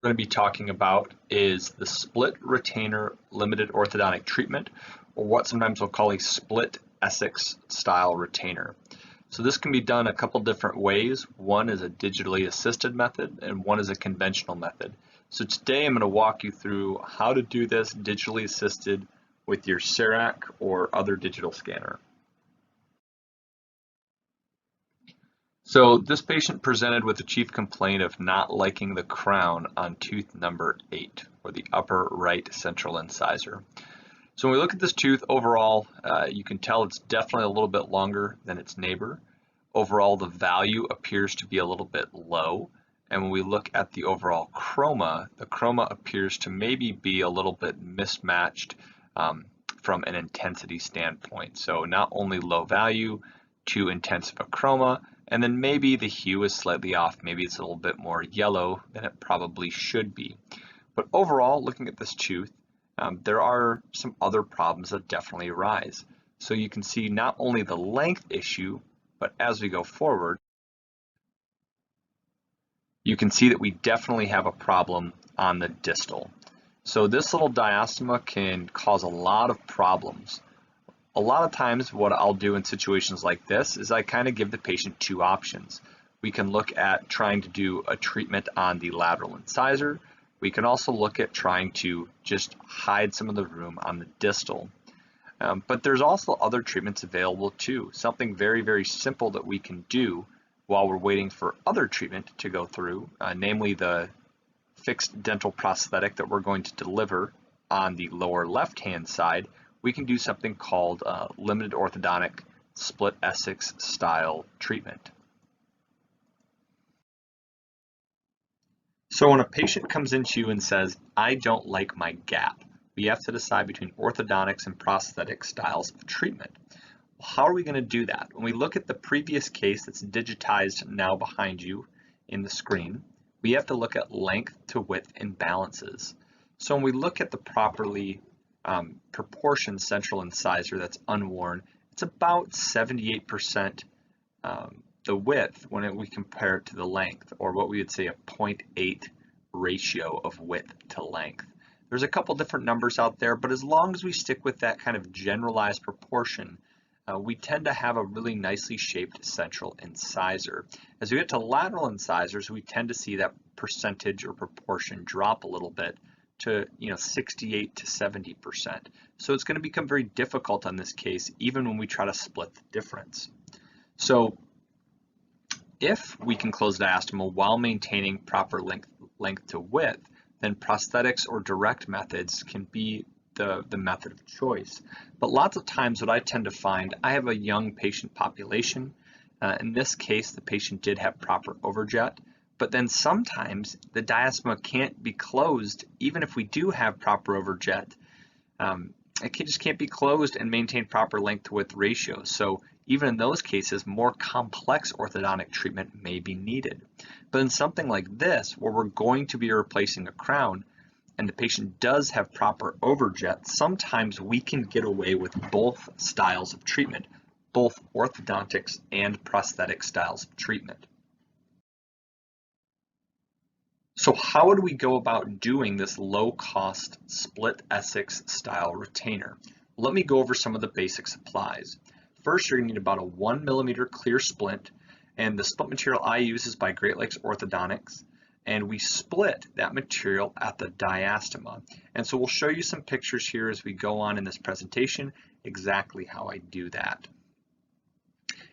We're going to be talking about is the split retainer limited orthodontic treatment, or what sometimes we'll call a split Essix style retainer. So this can be done a couple different ways. One is a digitally assisted method and one is a conventional method. So today I'm going to walk you through how to do this digitally assisted with your CEREC or other digital scanner. So this patient presented with a chief complaint of not liking the crown on tooth number 8, or the upper right central incisor. So when we look at this tooth overall, you can tell it's definitely a little bit longer than its neighbor. Overall, the value appears to be a little bit low. And when we look at the overall chroma, the chroma appears to maybe be a little bit mismatched from an intensity standpoint. So not only low value, too intense of a chroma, and then maybe the hue is slightly off. Maybe it's a little bit more yellow than it probably should be. But overall, looking at this tooth, there are some other problems that definitely arise. So you can see not only the length issue, but as we go forward, you can see that we definitely have a problem on the distal. So this little diastema can cause a lot of problems. A lot of times what I'll do in situations like this is I kind of give the patient two options. We can look at trying to do a treatment on the lateral incisor. We can also look at trying to just hide some of the room on the distal. But there's also other treatments available too. Something very, very simple that we can do while we're waiting for other treatment to go through, namely the fixed dental prosthetic that we're going to deliver on the lower left-hand side. We can do something called limited orthodontic split Essix style treatment. So when a patient comes into you and says, I don't like my gap, we have to decide between orthodontics and prosthetic styles of treatment. Well, how are we going to do that? When we look at the previous case that's digitized now behind you in the screen, we have to look at length to width imbalances. So when we look at the properly proportioned central incisor that's unworn, it's about 78% the width when we compare it to the length, or what we would say a 0.8 ratio of width to length. There's a couple different numbers out there, but as long as we stick with that kind of generalized proportion, we tend to have a really nicely shaped central incisor. As we get to lateral incisors, we tend to see that percentage or proportion drop a little bit to 68 to 70%. So it's going to become very difficult on this case, even when we try to split the difference. So if we can close diastema while maintaining proper length to width, then prosthetics or direct methods can be the method of choice. But lots of times what I tend to find, I have a young patient population. In this case, the patient did have proper overjet, but then sometimes the diastema can't be closed even if we do have proper overjet. It just can't be closed and maintain proper length to width ratios. So even in those cases, more complex orthodontic treatment may be needed. But in something like this, where we're going to be replacing a crown and the patient does have proper overjet, sometimes we can get away with both styles of treatment, both orthodontics and prosthetic styles of treatment. So how would we go about doing this low-cost split Essix style retainer? Let me go over some of the basic supplies. First, you're going to need about a 1 millimeter clear splint, and the splint material I use is by Great Lakes Orthodontics, and we split that material at the diastema. And so we'll show you some pictures here as we go on in this presentation exactly how I do that.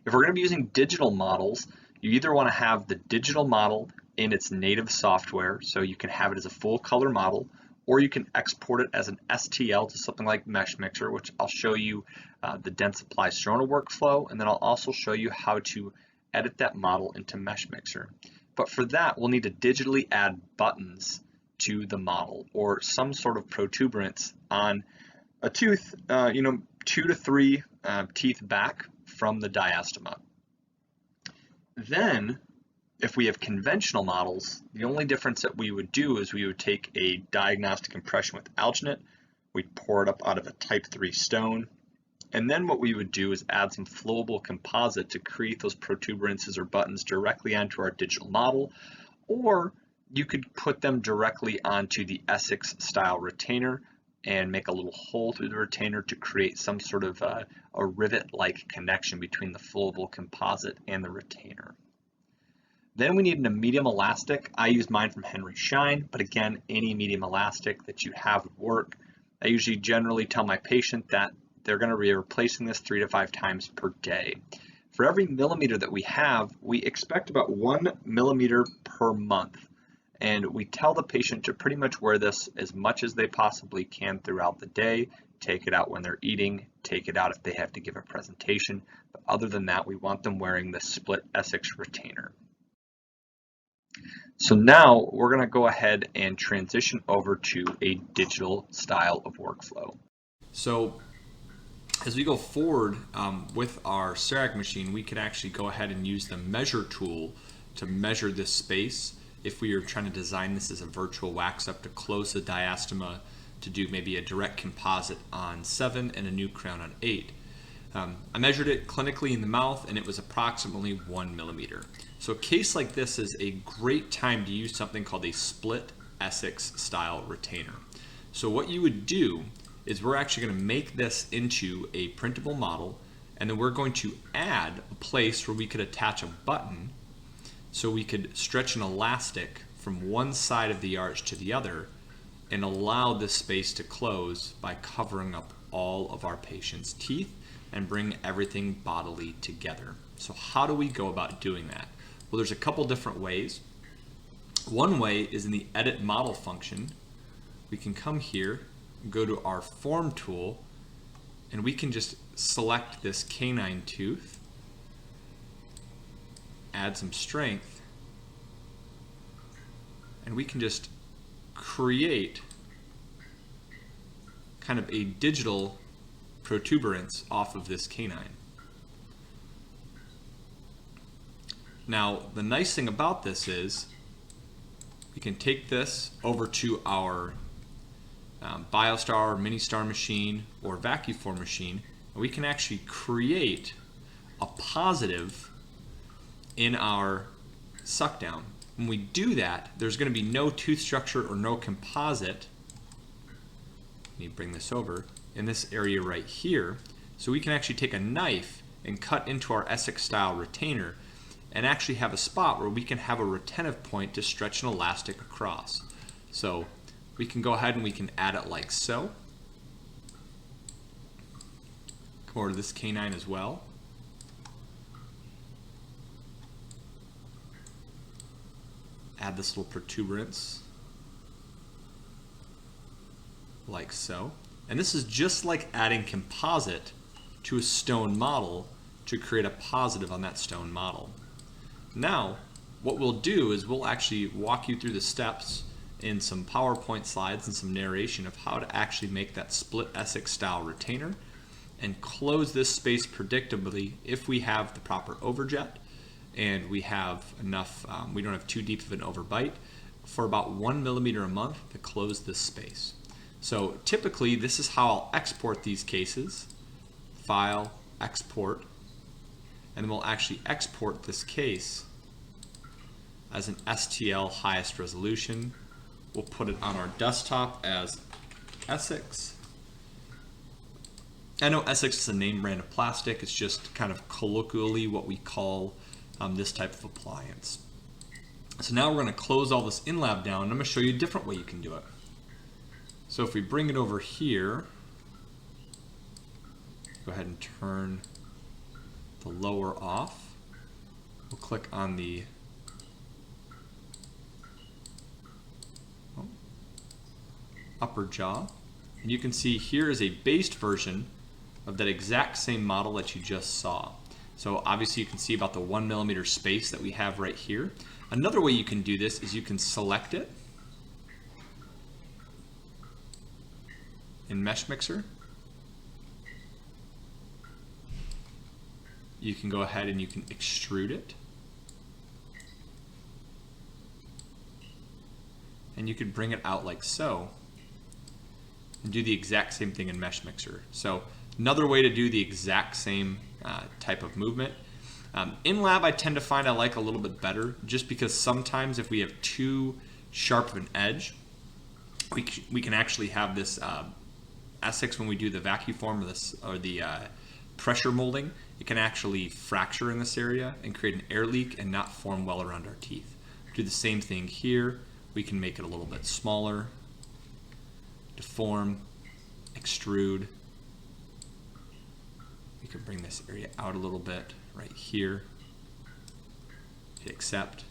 If we're going to be using digital models, you either want to have the digital model in its native software, so you can have it as a full color model, or you can export it as an STL to something like MeshMixer, which I'll show you the Dentsply Sirona workflow, and then I'll also show you how to edit that model into MeshMixer. But for that, we'll need to digitally add buttons to the model or some sort of protuberance on a tooth, 2 to 3 teeth back from the diastema. Then, if we have conventional models, the only difference that we would do is we would take a diagnostic impression with alginate, we'd pour it up out of a type 3 stone, and then what we would do is add some flowable composite to create those protuberances or buttons directly onto our digital model, or you could put them directly onto the Essix style retainer and make a little hole through the retainer to create some sort of a rivet-like connection between the flowable composite and the retainer. Then we need a medium elastic. I use mine from Henry Schein, but again, any medium elastic that you have would work. I usually generally tell my patient that they're going to be replacing this 3 to 5 times per day. For every millimeter that we have, we expect about 1 millimeter per month. And we tell the patient to pretty much wear this as much as they possibly can throughout the day. Take it out when they're eating, take it out if they have to give a presentation. But other than that, we want them wearing the split Essix retainer. So now we're going to go ahead and transition over to a digital style of workflow. So as we go forward with our CEREC machine, we could actually go ahead and use the measure tool to measure this space. If we are trying to design this as a virtual wax up to close the diastema to do maybe a direct composite on 7 and a new crown on 8. I measured it clinically in the mouth and it was approximately 1 millimeter. So a case like this is a great time to use something called a split Essix style retainer. So what you would do is we're actually going to make this into a printable model, and then we're going to add a place where we could attach a button so we could stretch an elastic from one side of the arch to the other and allow this space to close by covering up all of our patient's teeth and bring everything bodily together. So how do we go about doing that? Well, there's a couple different ways. One way is in the edit model function. We can come here, go to our form tool, and we can just select this canine tooth, add some strength, and we can just create kind of a digital protuberance off of this canine. Now, the nice thing about this is we can take this over to our BioStar, MiniStar machine, or VacuForm machine, and we can actually create a positive in our suck down. When we do that, there's going to be no tooth structure or no composite. Let me bring this over in this area right here. So we can actually take a knife and cut into our Essix style retainer and actually have a spot where we can have a retentive point to stretch an elastic across. So we can go ahead and we can add it like so. Come over to this canine as well. Add this little protuberance like so. And this is just like adding composite to a stone model to create a positive on that stone model. Now, what we'll do is we'll actually walk you through the steps in some PowerPoint slides and some narration of how to actually make that split Essix style retainer and close this space predictably if we have the proper overjet and we have enough, we don't have too deep of an overbite, for about 1 millimeter a month to close this space. So typically this is how I'll export these cases. File, export, and then we'll actually export this case as an STL highest resolution. We'll put it on our desktop as Essix. I know Essix is a name brand of plastic. It's just kind of colloquially what we call this type of appliance. So now we're going to close all this in-lab down, and I'm going to show you a different way you can do it. So if we bring it over here, go ahead and turn the lower off. We'll click on the upper jaw, and you can see here is a based version of that exact same model that you just saw. So obviously you can see about the 1 millimeter space that we have right here. Another way you can do this is you can select it in Mesh Mixer. You can go ahead and you can extrude it. And you could bring it out like so and do the exact same thing in Mesh Mixer. So another way to do the exact same type of movement. In lab, I tend to find I like a little bit better just because sometimes if we have two sharp of an edge. We can actually have this Essix, when we do the vacuum form or the pressure molding, it can actually fracture in this area and create an air leak and not form well around our teeth. Do the same thing here. We can make it a little bit smaller, deform, extrude. We could bring this area out a little bit right here. Hit accept.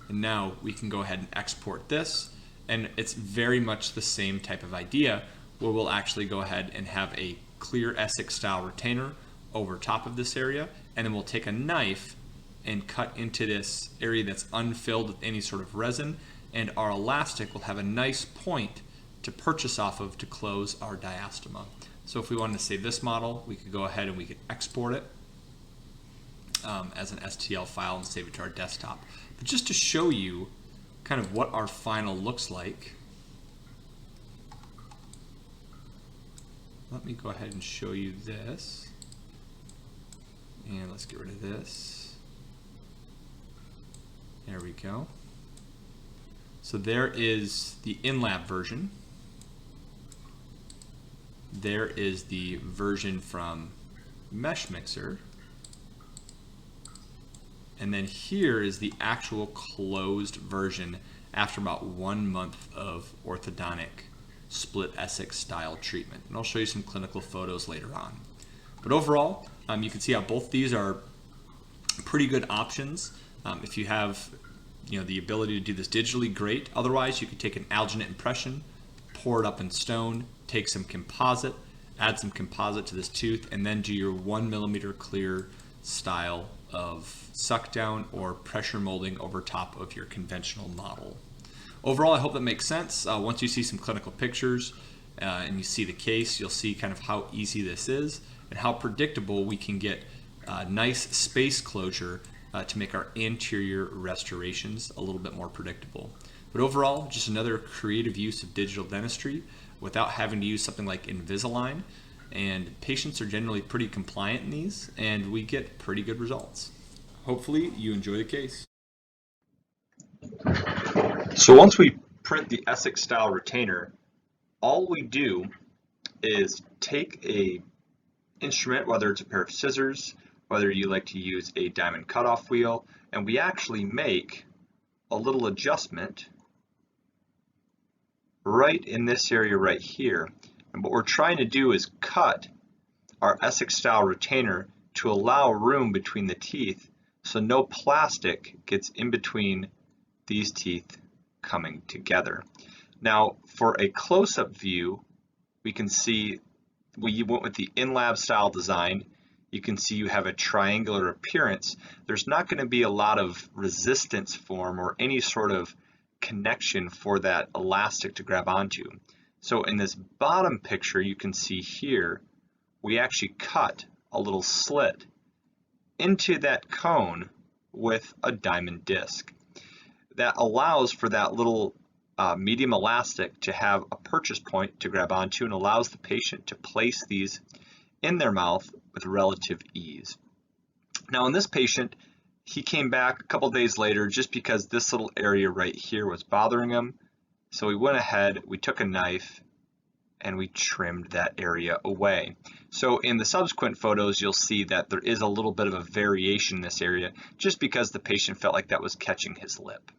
And now we can go ahead and export this. And it's very much the same type of idea where we'll actually go ahead and have a clear Essix style retainer over top of this area. And then we'll take a knife and cut into this area that's unfilled with any sort of resin. And our elastic will have a nice point to purchase off of to close our diastema. So if we wanted to save this model, we could go ahead and we could export it as an STL file and save it to our desktop. But just to show you kind of what our final looks like, let me go ahead and show you this. And let's get rid of this. There we go. So there is the in-lab version. There is the version from Mesh Mixer. And then here is the actual closed version after about 1 month of orthodontic split Essix style treatment. And I'll show you some clinical photos later on. But overall, you can see how both these are pretty good options. If you have the ability to do this digitally, great. Otherwise, you could take an alginate impression, pour it up in stone, take some composite, add some composite to this tooth, and then do your 1 millimeter clear style of suck down or pressure molding over top of your conventional model. Overall, I hope that makes sense. Once you see some clinical pictures and you see the case, you'll see kind of how easy this is and how predictable we can get nice space closure to make our anterior restorations a little bit more predictable. But overall, just another creative use of digital dentistry without having to use something like Invisalign. And patients are generally pretty compliant in these, and we get pretty good results. Hopefully you enjoy the case. So once we print the Essix style retainer, all we do is take a instrument, whether it's a pair of scissors, whether you like to use a diamond cutoff wheel, and we actually make a little adjustment right in this area right here. And what we're trying to do is cut our Essix style retainer to allow room between the teeth so no plastic gets in between these teeth coming together. Now for a close-up view, we can see we went with the in-lab style design. You can see you have a triangular appearance. There's not going to be a lot of resistance form or any sort of connection for that elastic to grab onto. So in this bottom picture, you can see here, we actually cut a little slit into that cone with a diamond disc. That allows for that little medium elastic to have a purchase point to grab onto and allows the patient to place these in their mouth with relative ease. Now in this patient, he came back a couple days later just because this little area right here was bothering him. So we went ahead, we took a knife, and we trimmed that area away. So in the subsequent photos, you'll see that there is a little bit of a variation in this area just because the patient felt like that was catching his lip.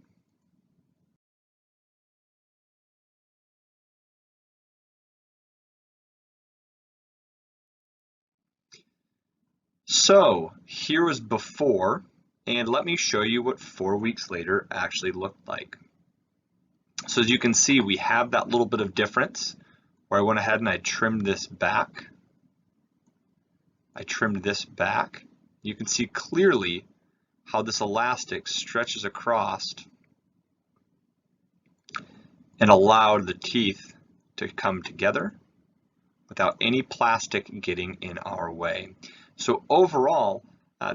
So here was before, and let me show you what 4 weeks later actually looked like. So as you can see, we have that little bit of difference where I went ahead and I trimmed this back. You can see clearly how this elastic stretches across and allowed the teeth to come together without any plastic getting in our way. So overall,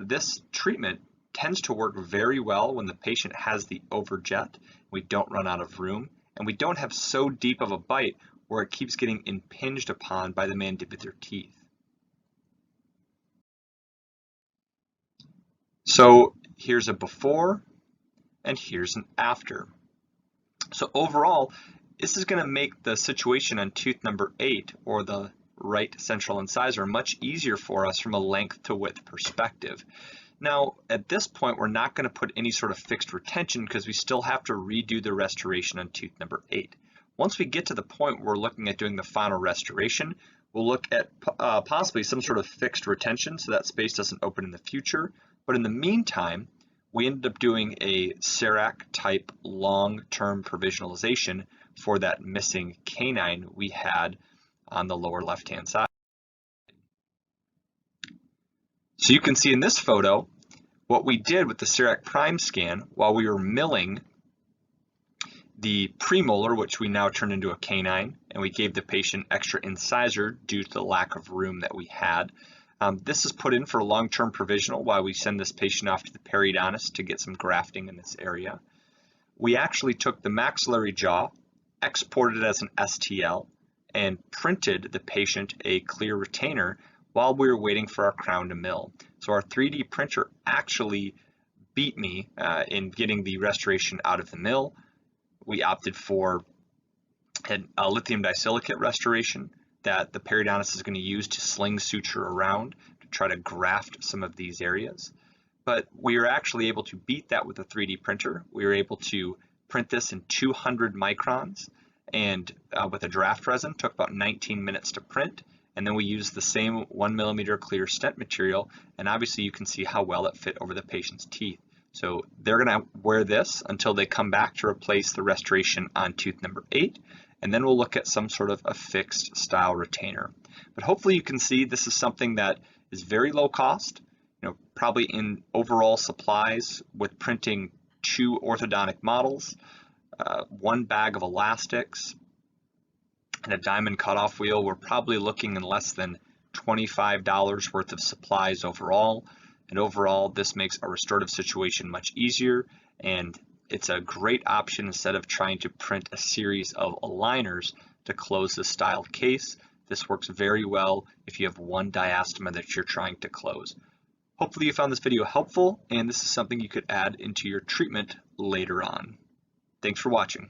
this treatment tends to work very well when the patient has the overjet, we don't run out of room, and we don't have so deep of a bite where it keeps getting impinged upon by the mandibular teeth. So here's a before and here's an after. So overall, this is going to make the situation on tooth number 8, or the right central incisor, much easier for us from a length to width perspective. Now, at this point, we're not going to put any sort of fixed retention because we still have to redo the restoration on tooth number 8. Once we get to the point where we're looking at doing the final restoration, we'll look at possibly some sort of fixed retention so that space doesn't open in the future. But in the meantime, we ended up doing a CEREC type long-term provisionalization for that missing canine we had on the lower left-hand side. So you can see in this photo what we did with the CEREC prime scan while we were milling the premolar, which we now turned into a canine, and we gave the patient extra incisor due to the lack of room that we had. This is put in for a long-term provisional while we send this patient off to the periodontist to get some grafting in this area. We actually took the maxillary jaw, exported it as an STL, and printed the patient a clear retainer while we were waiting for our crown to mill. So our 3D printer actually beat me in getting the restoration out of the mill. We opted for a lithium disilicate restoration that the periodontist is going to use to sling suture around to try to graft some of these areas. But we were actually able to beat that with a 3D printer. We were able to print this in 200 microns, and with a draft resin, took about 19 minutes to print. And then we used the same 1mm clear stent material, and obviously you can see how well it fit over the patient's teeth. So they're going to wear this until they come back to replace the restoration on tooth number 8, and then we'll look at some sort of a fixed style retainer. But hopefully you can see this is something that is very low cost, probably in overall supplies with printing 2 orthodontic models, 1 bag of elastics, and a diamond cutoff wheel. We're probably looking in less than $25 worth of supplies overall. And overall, this makes a restorative situation much easier, and it's a great option instead of trying to print a series of aligners to close the styled case. This works very well if you have one diastema that you're trying to close. Hopefully you found this video helpful, and this is something you could add into your treatment later on. Thanks for watching.